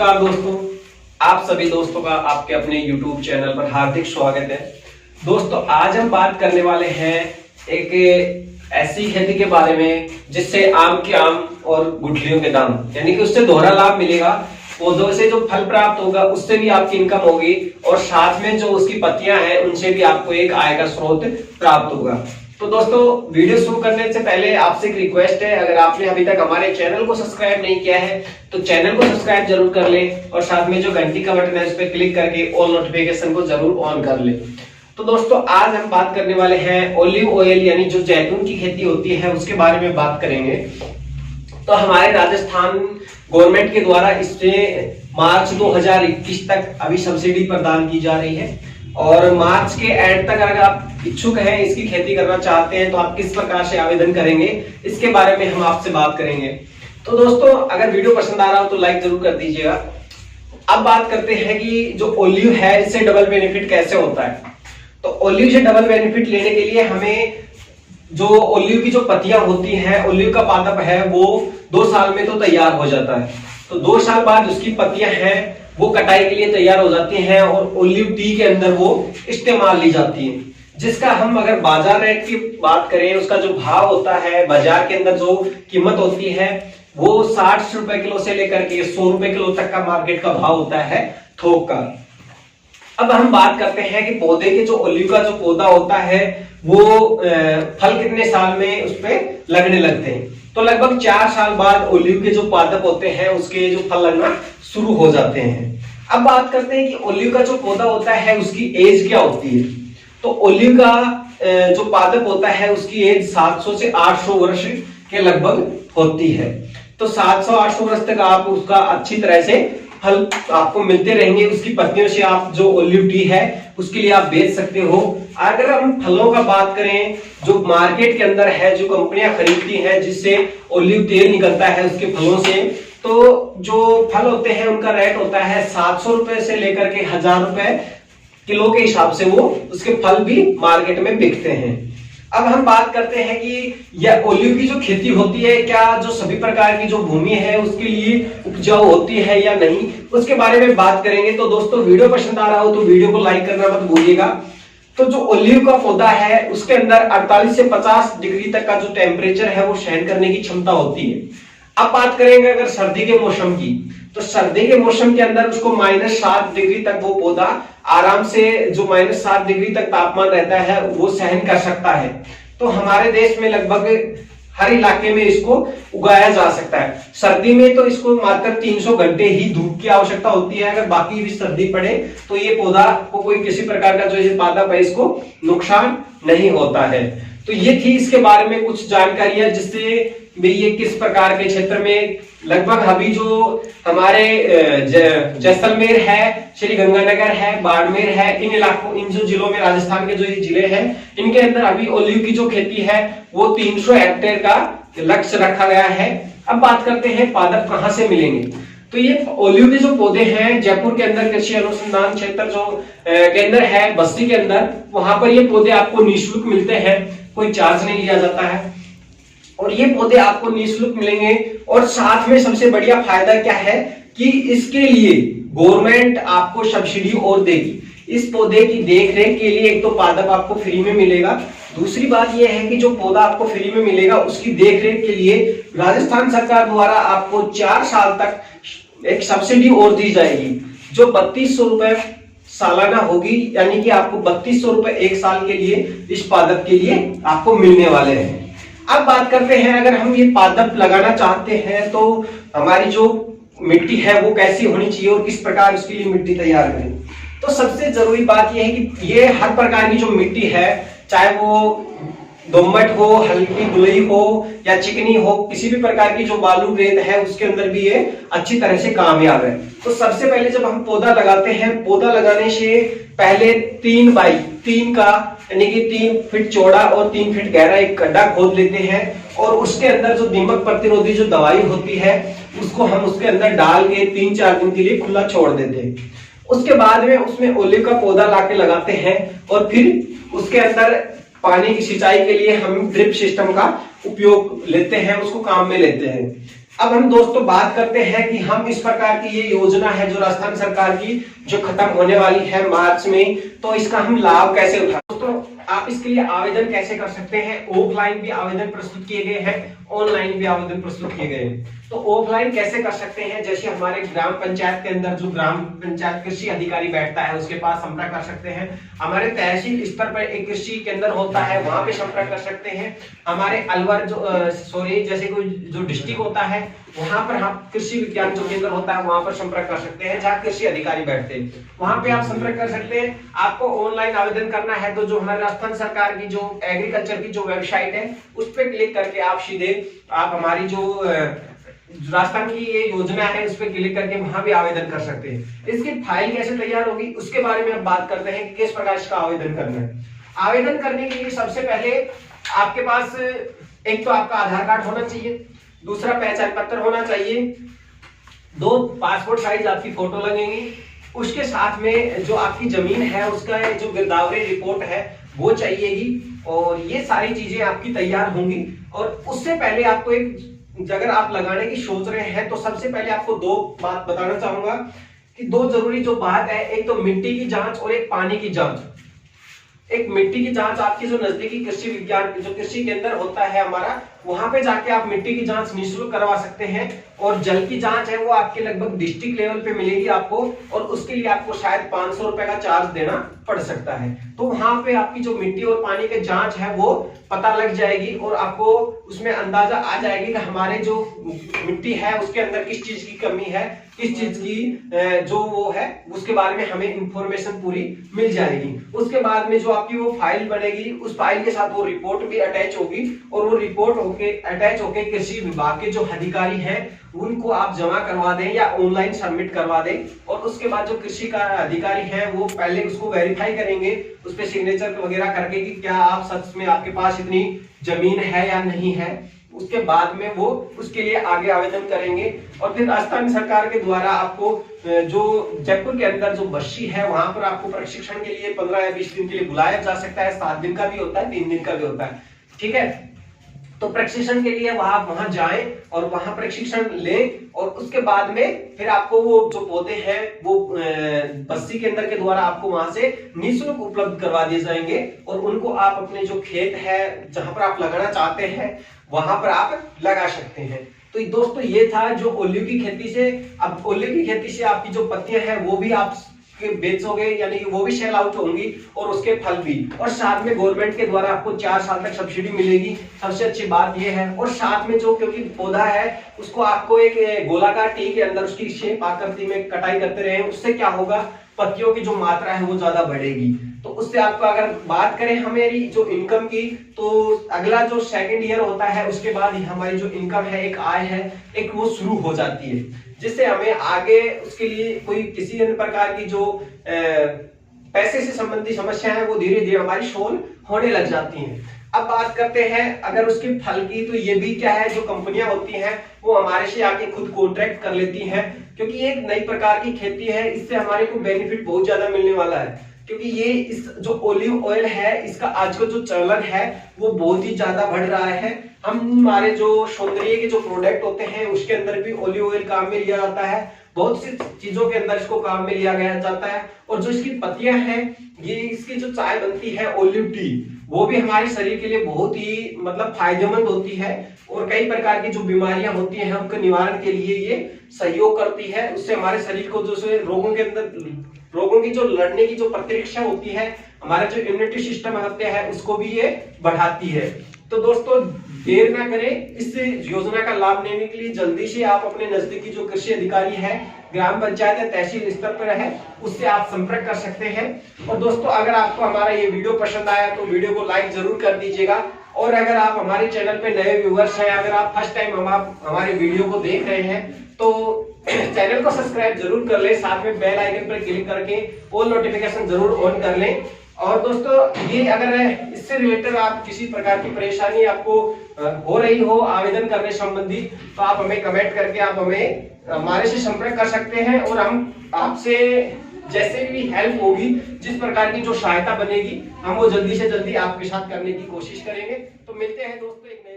नमस्कार दोस्तों, आप सभी दोस्तों का आपके अपने YouTube चैनल पर हार्दिक स्वागत है। दोस्तों आज हम बात करने वाले हैं एक ऐसी खेती के बारे में जिससे आम के आम और गुठलियों के दाम, यानी कि उससे दोहरा लाभ मिलेगा। पौधों से जो फल प्राप्त होगा उससे भी आपकी इनकम होगी और साथ में जो उसकी पत्तियां हैं उनसे भी आपको एक आय का स्रोत प्राप्त होगा। तो दोस्तों वीडियो शुरू करने से पहले आपसे एक रिक्वेस्ट है, अगर आपने अभी तक हमारे चैनल को सब्सक्राइब नहीं किया है तो चैनल को सब्सक्राइब जरूर कर ले और साथ में जो घंटी का बटन है उस पर क्लिक करके ऑल नोटिफिकेशन को जरूर ऑन कर ले। तो दोस्तों आज हम बात करने वाले हैं ओलिव ऑयल यानी जो जैतून की खेती होती है उसके बारे में बात करेंगे। तो हमारे राजस्थान गवर्नमेंट के द्वारा इससे मार्च 2021 तक अभी सब्सिडी प्रदान की जा रही है और मार्च के एंड तक अगर आप इच्छुक हैं इसकी खेती करना चाहते हैं तो आप किस प्रकार से आवेदन करेंगे इसके बारे में हम आपसे बात करेंगे। तो दोस्तों अगर वीडियो पसंद आ रहा हो तो लाइक जरूर कर दीजिएगा। अब बात करते हैं कि जो ओलिव है इससे डबल बेनिफिट कैसे होता है। तो ओलिव से डबल बेनिफिट लेने के लिए हमें जो ओलिव की जो पत्तियां होती हैं, ओलिव का पादप है वो 2 साल में तो तैयार हो जाता है। तो 2 साल बाद उसकी पत्तियां हैं वो कटाई के लिए तैयार हो जाती हैं और ओलिव टी के अंदर वो इस्तेमाल ली जाती है, जिसका हम अगर बाजार रेट की बात करें उसका जो भाव होता है बाजार के अंदर जो कीमत होती है वो 60 रुपए किलो से लेकर के 100 रुपए किलो तक का मार्केट का भाव होता है थोक का। अब हम बात करते हैं कि पौधे के जो ओलिव का जो पौधा होता है वो फल कितने साल में उस पे लगने लगते हैं। तो लगभग 4 साल बाद ओलिव के जो पादप होते हैं उसके जो फल लगना शुरू हो जाते हैं। अब बात करते हैं कि ओलिव का जो पौधा होता है उसकी एज क्या होती है। तो ओलिव का जो पादप होता है उसकी एज 700 से 800 वर्ष के लगभग होती है। तो 700-800 वर्ष तक आप उसका अच्छी तरह से फल आपको मिलते रहेंगे। उसकी पत्तियों से आप जो ओलिव टी है उसके लिए आप बेच सकते हो। अगर हम फलों का बात करें जो मार्केट के अंदर है, जो कंपनियां खरीदती हैं जिससे ओलिव तेल निकलता है उसके फलों से, तो जो फल होते हैं उनका रेट होता है 700 रुपए से लेकर के 1000 रुपए किलो के हिसाब से वो उसके फल भी मार्केट में बिकते हैं। अब हम बात करते हैं कि यह ओलिव की जो खेती होती है क्या जो सभी प्रकार की जो भूमि है उसके लिए उपजाऊ होती है या नहीं, उसके बारे में बात करेंगे। तो दोस्तों वीडियो पसंद आ रहा हो तो वीडियो को लाइक करना मत भूलिएगा। तो जो ओलिव का पौधा है उसके अंदर 48 से 50 डिग्री तक का जो टेम्परेचर है वो सहन करने की क्षमता होती है। अब बात करेंगे अगर सर्दी के मौसम की, तो सर्दी के मौसम के अंदर उसको -7 डिग्री तक वो पौधा आराम से जो -7 डिग्री तक तापमान रहता है वो सहन कर सकता है। तो हमारे देश में लगभग हर इलाके में इसको उगाया जा सकता है। सर्दी में तो इसको मात्र 300 घंटे ही धूप की आवश्यकता होती है। अगर बाकी भी सर्दी पड़े तो ये पौधा को कोई किसी प्रकार का जो ये पादप है इसको नुकसान नहीं होता है। तो ये थी इसके बारे में कुछ जानकारियां जिससे भी ये किस प्रकार के क्षेत्र में लगभग अभी जो हमारे जैसलमेर है, श्री गंगानगर है, बाड़मेर है, इन इलाकों इन जो जिलों में राजस्थान के जो ये जिले हैं इनके अंदर अभी ओलिव की जो खेती है वो 300 हेक्टेयर का लक्ष्य रखा गया है। अब बात करते हैं पादप कहाँ से मिलेंगे। तो ये ओलिव के जो पौधे हैं जयपुर के अंदर कृषि अनुसंधान क्षेत्र जो केंद्र है बस्ती के अंदर, वहां पर ये पौधे आपको निःशुल्क मिलते हैं, कोई चार्ज नहीं लिया जाता है और ये पौधे आपको निःशुल्क मिलेंगे। और साथ में सबसे बढ़िया फायदा क्या है कि इसके लिए गवर्नमेंट आपको सब्सिडी और देगी। इस पौधे की देखरेख के लिए एक तो पादप आपको फ्री में मिलेगा, दूसरी बात यह है कि जो पौधा आपको फ्री में मिलेगा उसकी देखरेख के लिए राजस्थान सरकार द्वारा आपको 4 साल तक एक सब्सिडी और दी जाएगी जो 3200 रुपए सालाना होगी, यानी कि आपको 3200 रुपए 1 साल के लिए इस पादप के लिए आपको मिलने वाले हैं। अब बात करते हैं अगर हम ये पादप लगाना चाहते हैं तो हमारी जो मिट्टी है वो कैसी होनी चाहिए और किस प्रकार उसके लिए मिट्टी तैयार करें। तो सबसे जरूरी बात यह है कि ये हर प्रकार की जो मिट्टी है, चाहे वो दोमट हो, हल्की गुलई हो या चिकनी हो, किसी भी प्रकार की जो बालू रेत है उसके अंदर भी ये अच्छी तरह से कामयाब है। तो सबसे पहले जब हम पौधा लगाते हैं, पौधा लगाने से पहले 3 बाई 3 का यानी कि 3 फीट चौड़ा और 3 फीट गहरा एक गड्ढा खोद लेते हैं और उसके अंदर जो दीमक प्रतिरोधी जो दवाई होती है उसको हम उसके अंदर डाल के 3-4 दिन के लिए खुला छोड़ देते हैं। उसके बाद में उसमें ओलिव का पौधा लाके लगाते हैं और फिर उसके अंदर पानी की सिंचाई के लिए हम ड्रिप सिस्टम का उपयोग लेते हैं, उसको काम में लेते हैं। अब हम दोस्तों बात करते हैं कि हम इस प्रकार की ये योजना है जो राजस्थान सरकार की जो खत्म होने वाली है मार्च में, तो इसका हम लाभ कैसे उठा। दोस्तों आप इसके लिए आवेदन कैसे कर सकते हैं। ऑफलाइन भी आवेदन प्रस्तुत किए गए हैं, ऑनलाइन भी आवेदन प्रस्तुत किए गए हैं। तो ऑफलाइन कैसे कर सकते हैं, जैसे हमारे ग्राम पंचायत के अंदर जो ग्राम पंचायत कृषि अधिकारी बैठता है उसके पास संपर्क कर सकते हैं। हमारे तहसील स्तर पर एक कृषि केंद्र होता है वहां पे संपर्क कर सकते हैं। हमारे अलवर जो जैसे कोई जो डिस्ट्रिक्ट होता है वहां पर हम कृषि विज्ञान जो केंद्र होता है वहां पर संपर्क कर सकते हैं, जहाँ कृषि अधिकारी बैठते हैं वहां पे आप संपर्क कर सकते हैं। आपको ऑनलाइन आवेदन करना है तो जो हमारे राजस्थान सरकार की जो एग्रीकल्चर की जो वेबसाइट है उस पर क्लिक करके आप सीधे आप हमारी जो राजस्थान की ये योजना है उस पर क्लिक करके वहां भी आवेदन कर सकते हैं। इसकी फाइल कैसे तैयार होगी उसके बारे में हम बात करते हैं कि किस प्रकार इसका आवेदन करना है। आवेदन करने के लिए सबसे पहले आपके पास एक तो आपका आधार कार्ड होना चाहिए, दूसरा पहचान पत्र होना चाहिए, 2 पासपोर्ट साइज आपकी फोटो लगेंगी, उसके साथ में जो आपकी जमीन है उसका जो गिरदावरी रिपोर्ट है वो चाहिएगी, और ये सारी चीजें आपकी तैयार होंगी। और उससे पहले आपको एक अगर आप लगाने की सोच रहे हैं तो सबसे पहले आपको 2 बात बताना चाहूंगा कि 2 जरूरी जो बात है, एक तो मिट्टी की जांच और एक पानी की जांच। एक मिट्टी की जांच आपकी जो नजदीकी कृषि विज्ञान जो कृषि केंद्र होता है हमारा वहां पे जाके आप मिट्टी की जांच निःशुल्क करवा सकते हैं, और जल की जांच है वो आपके लगभग डिस्ट्रिक्ट लेवल पे मिलेगी आपको, और उसके लिए आपको शायद 500 रुपए का चार्ज देना पड़ सकता है। तो वहां पे आपकी जो मिट्टी और पानी की जांच है वो पता लग जाएगी और आपको उसमें अंदाजा आ जाएगी कि हमारे जो मिट्टी है उसके अंदर किस चीज की कमी है, किस चीज की जो वो है उसके बारे में हमें इंफॉर्मेशन पूरी मिल जाएगी। उसके बाद में जो आपकी वो फाइल बनेगी उस फाइल के साथ वो रिपोर्ट भी अटैच होगी, और वो रिपोर्ट अटैच होके कृषि विभाग के जो अधिकारी हैं उनको आप जमा करवा दें या ऑनलाइन सबमिट करवा दें, और उसके बाद जो कृषि का अधिकारी हैं वो पहले उसको वेरीफाई करेंगे, उस पे सिग्नेचर वगैरह करके कि क्या आप सच में आपके पास इतनी जमीन है या नहीं है। उसके बाद में वो उसके लिए आगे आवेदन करेंगे, और फिर राजस्थान सरकार के द्वारा आपको जो जयपुर के अंदर जो बस्सी है वहां पर आपको प्रशिक्षण के लिए 15 या 20 दिन के लिए बुलाया जा सकता है। 7 दिन का भी होता है, 3 दिन का भी होता है, ठीक है। तो प्रशिक्षण के लिए वहां जाएं और वहां प्रशिक्षण लें, और उसके बाद में फिर आपको वो जो पौधे हैं वो बस्सी केंद्र के द्वारा आपको वहां से निःशुल्क उपलब्ध करवा दिए जाएंगे, और उनको आप अपने जो खेत है जहां पर आप लगाना चाहते हैं वहां पर आप लगा सकते हैं। तो दोस्तों ये था जो ओलिव की खेती से। अब ओलिव की खेती से आपकी जो पत्तियां हैं वो भी आप बेचोगे, यानी कि वो भी सेल आउट होंगी, और उसके फल भी, और साथ में गवर्नमेंट के द्वारा आपको 4 साल तक सब्सिडी मिलेगी। सबसे अच्छी बात ये है, और साथ में जो क्योंकि पौधा है उसको आपको एक गोलाकार टी के अंदर उसकी शेप आकृति में कटाई करते रहे, उससे क्या होगा, पत्तियों की जो मात्रा है वो ज्यादा बढ़ेगी। तो उससे आपको अगर बात करें हमारी जो इनकम की, तो अगला जो 2nd ईयर होता है उसके बाद हमारी जो इनकम है, एक आय है, एक वो शुरू हो जाती है, जिससे हमें आगे उसके लिए कोई किसी अन्य प्रकार की जो पैसे से संबंधी समस्या है वो धीरे धीरे हमारी सोल्व होने लग जाती हैं। अब बात करते हैं अगर उसके फल की, तो ये भी क्या है, जो कंपनियां होती हैं वो हमारे से आके खुद कॉन्ट्रैक्ट कर लेती हैं, क्योंकि ये एक नई प्रकार की खेती है, इससे हमारे को बेनिफिट बहुत ज्यादा मिलने वाला है। क्योंकि ये इस जो ओलिव ऑयल है इसका आजकल जो चलन है वो बहुत ही ज्यादा बढ़ रहा है। हम हमारे जो सौंदर्य के जो प्रोडक्ट होते हैं उसके अंदर भी ओलिव ऑयल काम में लिया जाता है, बहुत सी चीजों के अंदर इसको काम में लिया गया जाता है। और जो इसकी पत्तियां हैं, ये इसकी जो चाय बनती है ओलिव टी, वो भी हमारे शरीर के लिए बहुत ही मतलब फायदेमंद होती है, और कई प्रकार की जो बीमारियां होती हैं उनके निवारण के लिए ये सहयोग करती है। उससे हमारे शरीर को जो रोगों के अंदर रोगों की जो लड़ने की जो प्रतिरक्षा होती है, हमारा जो इम्यूनिटी सिस्टम होता है उसको भी ये बढ़ाती है। तो दोस्तों देर ना करें, इस योजना का लाभ लेने के लिए जल्दी से आप अपने नजदीकी जो कृषि अधिकारी है, ग्राम पंचायत या तहसील स्तर पर है, उससे आप संपर्क कर सकते हैं। और दोस्तों अगर आपको हमारा ये वीडियो पसंद आया तो वीडियो को लाइक जरूर कर दीजिएगा, और अगर आप हमारे चैनल पे नए व्यूअर्स हैं, अगर आप फर्स्ट टाइम हमारे वीडियो को देख रहे हैं तो चैनल को सब्सक्राइब जरूर कर लें, साथ में बेल आइकन पर क्लिक करके ऑल नोटिफिकेशन जरूर ऑन कर लें। और दोस्तों ये अगर इससे रिलेटेड आप किसी प्रकार की परेशानी आपको हो रही हो आवेदन करने संबंधी, तो आप हमें कमेंट करके आप हमारे से संपर्क कर सकते हैं, और हम आपसे जैसे भी हेल्प होगी, जिस प्रकार की जो सहायता बनेगी, हम वो जल्दी से जल्दी आपके साथ करने की कोशिश करेंगे। तो मिलते हैं दोस्तों एक नए